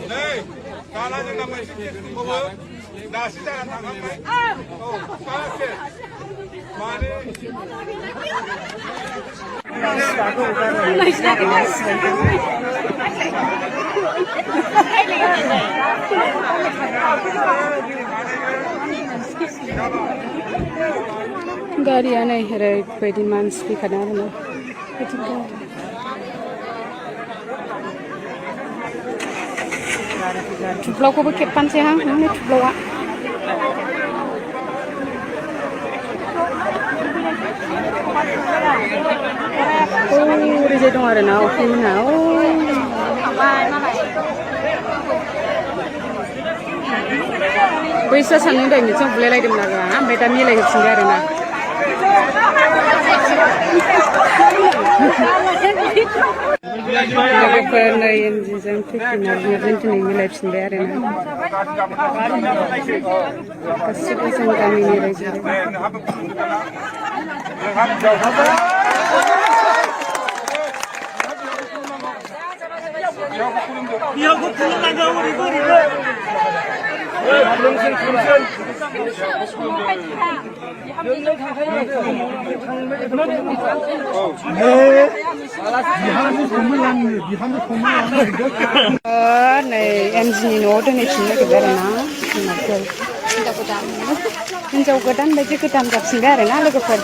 네, 가라는 남만 시키는 거고, 나 시작한 당한 말. 가라게. 많이. Garia này rồi về đi man speaker nào nữa. Chụp lâu có bị kẹp pan xe hả? Không nên chụp lâu ạ. Đi dây đông ở nào? Khi nào? Bisa sangat dah ni, cuma boleh lagi mana kan? Beta ni lagi singgah na. Lagi pernah yang jwng Prity narjhinari milaibai singgah na. Kasih pasang kami ni lagi. Aku pulang lagi orang này em gì nó đây này chính là cái gì đó hinjau godan baju godan gak singgah na logoफोर